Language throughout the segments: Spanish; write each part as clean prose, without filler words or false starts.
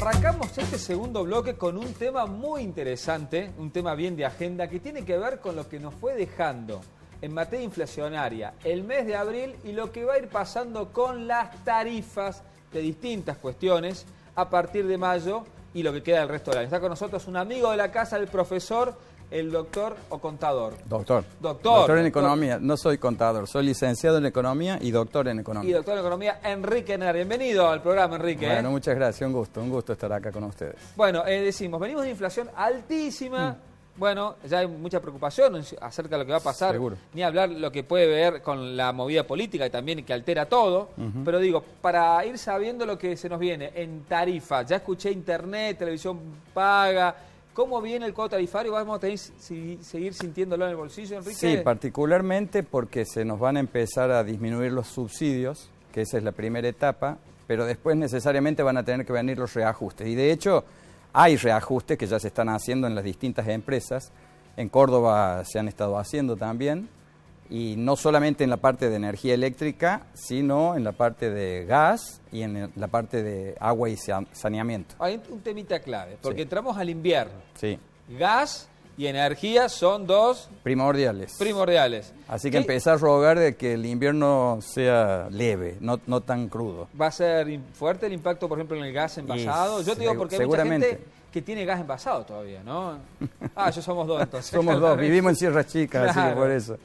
Arrancamos este segundo bloque con un tema muy interesante, un tema bien de agenda que tiene que ver con lo que nos fue dejando en materia inflacionaria el mes de abril y lo que va a ir pasando con las tarifas de distintas cuestiones a partir de mayo y lo que queda del resto del año. Está con nosotros un amigo de la casa, el profesor, el doctor o contador. Doctor en economía. No soy contador, soy licenciado en economía y doctor en economía. Y doctor en economía, Enrique Henar. Bienvenido al programa, Enrique. Bueno, muchas gracias, un gusto estar acá con ustedes. Bueno, decimos, venimos de inflación altísima. Bueno, ya hay mucha preocupación acerca de lo que va a pasar. Seguro. Ni hablar lo que puede ver con la movida política y también que altera todo. Pero digo, para ir sabiendo lo que se nos viene en tarifa, ya escuché internet, televisión paga. ¿Cómo viene el cuadro tarifario? ¿Vamos a tener que seguir sintiéndolo en el bolsillo, Enrique? Sí, particularmente porque se nos van a empezar a disminuir los subsidios, que esa es la primera etapa, pero después necesariamente van a tener que venir los reajustes. Y de hecho hay reajustes que ya se están haciendo en las distintas empresas. En Córdoba se han estado haciendo también, y no solamente en la parte de energía eléctrica, sino en la parte de gas y en la parte de agua y saneamiento. Hay un temita clave, porque entramos al invierno. Sí. Gas y energía son dos primordiales. Así que empezar a rogar de que el invierno sea leve, no tan crudo. ¿Va a ser fuerte el impacto, por ejemplo, en el gas envasado? Yo te digo porque hay mucha gente que tiene gas envasado todavía, ¿no? Yo somos dos entonces. Somos dos, vivimos en Sierra Chica, claro. Así que por eso.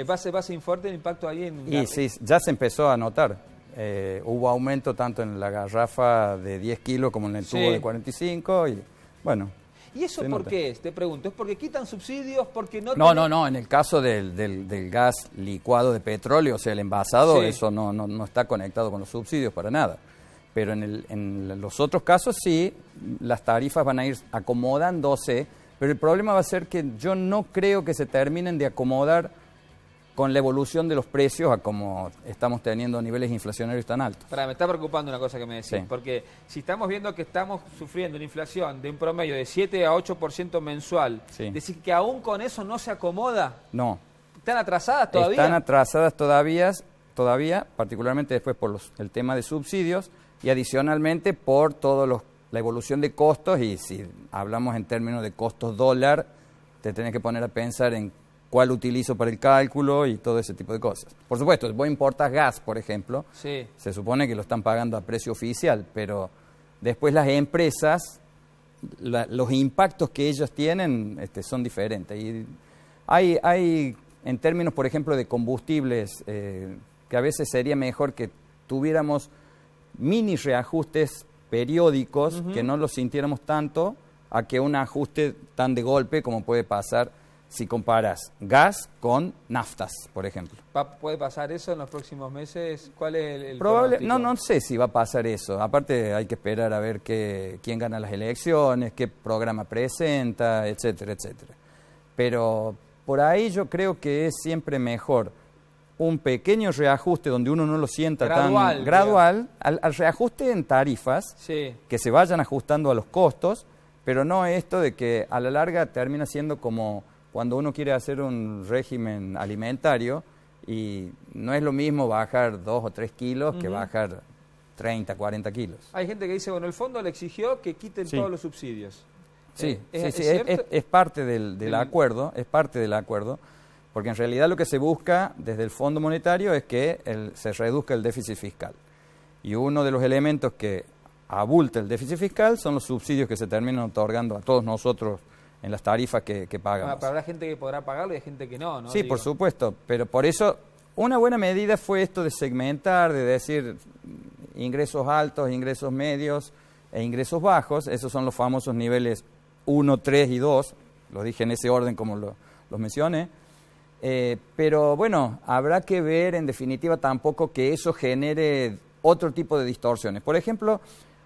¿Va a ser fuerte el impacto ahí en Y sí, ya se empezó a notar. Hubo aumento tanto en la garrafa de 10 kilos como en el tubo de 45 y bueno. ¿Y eso por qué es? Te pregunto, ¿es porque quitan subsidios? Porque No, en el caso del gas licuado de petróleo, o sea, el envasado, eso no está conectado con los subsidios para nada. Pero en los otros casos sí, las tarifas van a ir acomodándose, pero el problema va a ser que yo no creo que se terminen de acomodar con la evolución de los precios a como estamos teniendo niveles inflacionarios tan altos. Me está preocupando una cosa que me decís, porque si estamos viendo que estamos sufriendo una inflación de un promedio de 7 a 8% mensual, ¿decir que aún con eso no se acomoda? No. ¿Están atrasadas todavía? Están atrasadas todavía, particularmente después por el tema de subsidios y adicionalmente por la evolución de costos, y si hablamos en términos de costos dólar, te tenés que poner a pensar en cuál utilizo para el cálculo y todo ese tipo de cosas. Por supuesto, si vos importas gas, por ejemplo, se supone que lo están pagando a precio oficial, pero después las empresas, los impactos que ellos tienen son diferentes. Y hay en términos, por ejemplo, de combustibles, que a veces sería mejor que tuviéramos mini reajustes periódicos, que no los sintiéramos tanto, a que un ajuste tan de golpe como puede pasar si comparas gas con naftas, por ejemplo. ¿Puede pasar eso en los próximos meses? ¿Cuál es el pronóstico? No sé si va a pasar eso. Aparte hay que esperar a ver quién gana las elecciones, qué programa presenta, etcétera, etcétera. Pero por ahí yo creo que es siempre mejor un pequeño reajuste donde uno no lo sienta tan gradual, al reajuste en tarifas, que se vayan ajustando a los costos, pero no esto de que a la larga termina siendo como cuando uno quiere hacer un régimen alimentario y no es lo mismo bajar 2 o 3 kilos que bajar 30, 40 kilos. Hay gente que dice, bueno, el fondo le exigió que quiten todos los subsidios. Es parte del acuerdo, porque en realidad lo que se busca desde el Fondo Monetario es que se reduzca el déficit fiscal. Y uno de los elementos que abulta el déficit fiscal son los subsidios que se terminan otorgando a todos nosotros en las tarifas que pagamos. Pero habrá gente que podrá pagarlo y hay gente que no, ¿no? Sí, por supuesto, pero por eso una buena medida fue esto de segmentar, de decir ingresos altos, ingresos medios e ingresos bajos. Esos son los famosos niveles 1, 3 y 2, lo dije en ese orden como los mencioné. Pero bueno, habrá que ver en definitiva tampoco que eso genere otro tipo de distorsiones. Por ejemplo,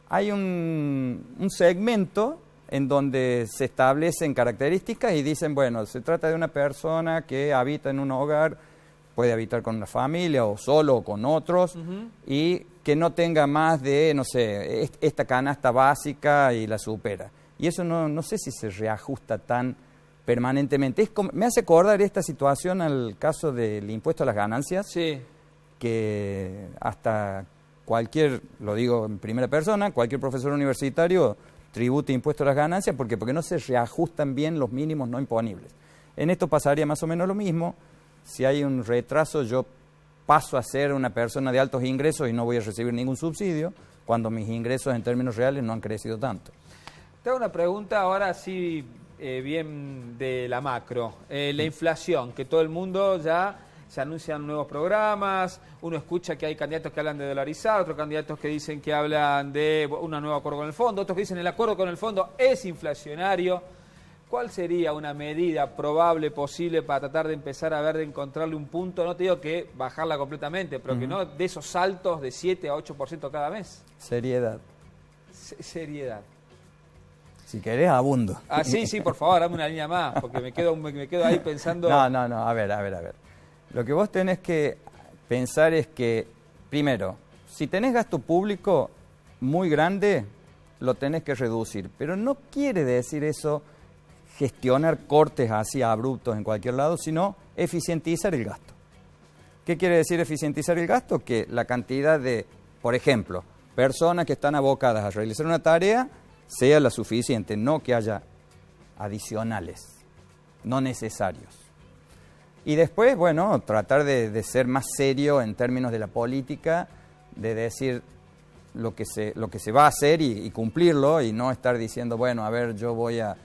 hay un segmento en donde se establecen características y dicen, bueno, se trata de una persona que habita en un hogar, puede habitar con una familia o solo o con otros, y que no tenga más de, no sé, esta canasta básica y la supera. Y eso no sé si se reajusta tan permanentemente. Me hace acordar esta situación al caso del impuesto a las ganancias, que hasta lo digo en primera persona, cualquier profesor universitario tributa impuesto a las ganancias, ¿por qué? Porque no se reajustan bien los mínimos no imponibles. En esto pasaría más o menos lo mismo. Si hay un retraso, yo paso a ser una persona de altos ingresos y no voy a recibir ningún subsidio, cuando mis ingresos en términos reales no han crecido tanto. Te hago una pregunta ahora sí, bien de la macro. La inflación, que todo el mundo ya se anuncian nuevos programas, uno escucha que hay candidatos que hablan de dolarizar, otros candidatos que dicen que hablan de un nuevo acuerdo con el fondo, otros que dicen el acuerdo con el fondo es inflacionario. ¿Cuál sería una medida probable, posible, para tratar de empezar a ver, de encontrarle un punto? No te digo que bajarla completamente, pero que no de esos saltos de 7 a 8% cada mes. Seriedad. Seriedad. Si querés, abundo. Ah, sí, por favor, dame una línea más, porque me quedo ahí pensando... No, a ver. Lo que vos tenés que pensar es que, primero, si tenés gasto público muy grande, lo tenés que reducir. Pero no quiere decir eso gestionar cortes así abruptos en cualquier lado, sino eficientizar el gasto. ¿Qué quiere decir eficientizar el gasto? Que la cantidad de, por ejemplo, personas que están abocadas a realizar una tarea sea la suficiente, no que haya adicionales, no necesarios. Y después, bueno, tratar de ser más serio en términos de la política, de decir lo que se va a hacer y cumplirlo, y no estar diciendo, bueno, a ver, yo voy a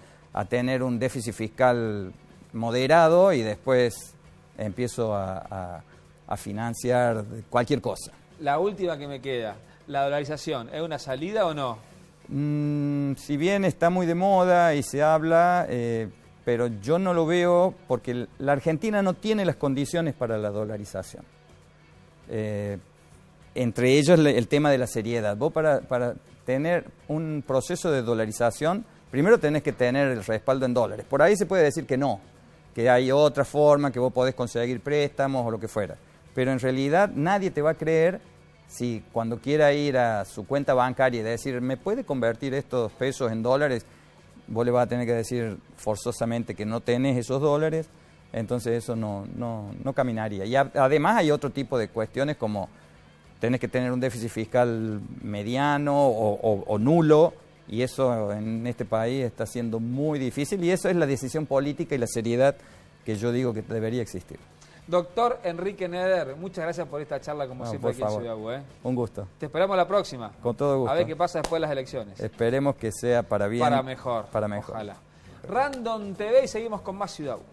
tener un déficit fiscal moderado y después empiezo a financiar cualquier cosa. La última que me queda, la dolarización, ¿es una salida o no? Si bien está muy de moda y se habla, pero yo no lo veo porque la Argentina no tiene las condiciones para la dolarización. Entre ellos el tema de la seriedad. Vos para tener un proceso de dolarización, primero tenés que tener el respaldo en dólares. Por ahí se puede decir que no, que hay otra forma, que vos podés conseguir préstamos o lo que fuera. Pero en realidad nadie te va a creer si cuando quiera ir a su cuenta bancaria y decir, ¿me puede convertir estos pesos en dólares? Vos le vas a tener que decir forzosamente que no tenés esos dólares, entonces eso no caminaría. Y además hay otro tipo de cuestiones como tenés que tener un déficit fiscal mediano o nulo, y eso en este país está siendo muy difícil, y eso es la decisión política y la seriedad que yo digo que debería existir. Doctor Enrique Neder, muchas gracias por esta charla, como siempre, aquí en Ciudad U. Un gusto. Te esperamos la próxima. Con todo gusto. A ver qué pasa después de las elecciones. Esperemos que sea para bien. Para mejor. Para mejor. Ojalá. Random TV y seguimos con más Ciudad U.